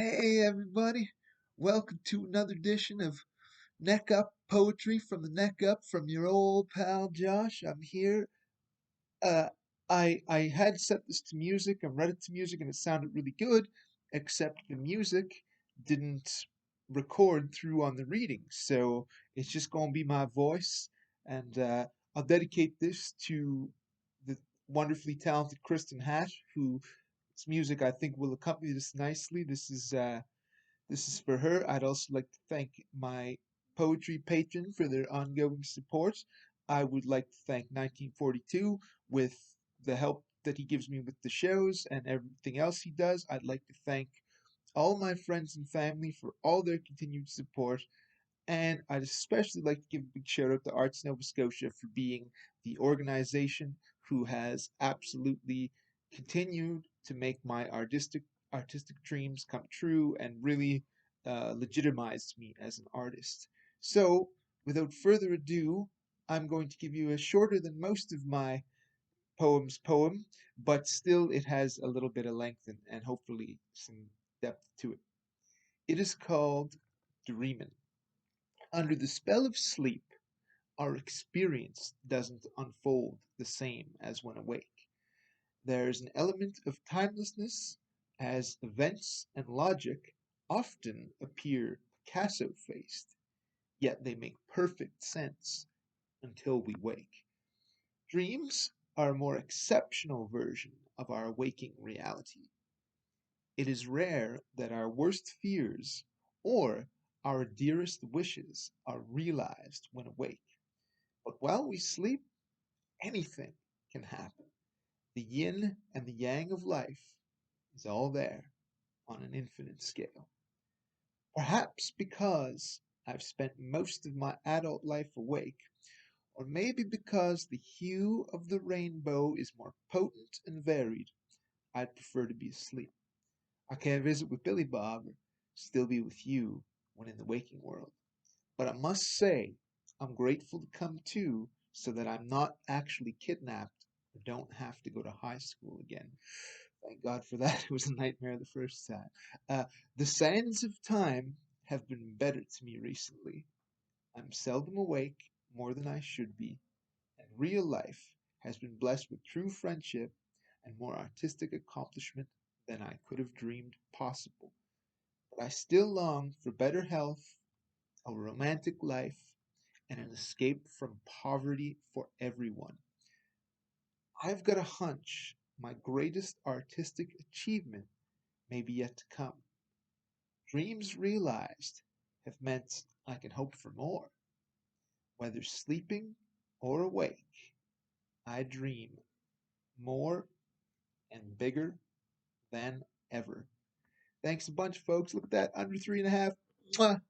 Hey everybody, welcome to another edition of Neck Up Poetry from the Neck Up from your old pal Josh. I'm here. Uh, I had set this to music. I read it to music and it sounded really good, except the music didn't record through on the reading. So it's just gonna be my voice, and I'll dedicate this to the wonderfully talented Kristen Hatt, whose music I think will accompany this nicely. This is for her. I'd also like to thank my poetry patron for their ongoing support. I would like to thank 1942 with the help that he gives me with the shows and everything else he does. I'd like to thank all my friends and family for all their continued support. And I'd especially like to give a big shout out to Arts Nova Scotia for being the organization who has absolutely continued to make my artistic dreams come true and really legitimized me as an artist. So, without further ado, I'm going to give you a shorter than most of my poem, but still it has a little bit of length and hopefully some depth to it. It is called Dreamin'. Under the spell of sleep, our experience doesn't unfold the same as when awake. There's an element of timelessness as events and logic often appear Picasso faced, yet they make perfect sense until we wake. Dreams are a more exceptional version of our waking reality. It is rare that our worst fears or our dearest wishes are realized when awake. But while we sleep, anything can happen. The yin and the yang of life is all there on an infinite scale. Perhaps because I've spent most of my adult life awake, or maybe because the hue of the rainbow is more potent and varied, I'd prefer to be asleep. I can't visit with Billy Bob or still be with you when in the waking world. But I must say, I'm grateful to come to so that I'm not actually kidnapped or don't have to go to high school again. Thank God for that. It was a nightmare the first time. The sands of time have been better to me recently. I'm seldom awake more than I should be, and real life has been blessed with true friendship and more artistic accomplishment than I could have dreamed possible. But I still long for better health, a romantic life, and an escape from poverty for everyone. I've got a hunch my greatest artistic achievement may be yet to come. Dreams realized have meant I can hope for more. Whether sleeping or awake, I dream more and bigger than ever. Thanks a bunch, folks. Look at that, under 3.5. Mwah.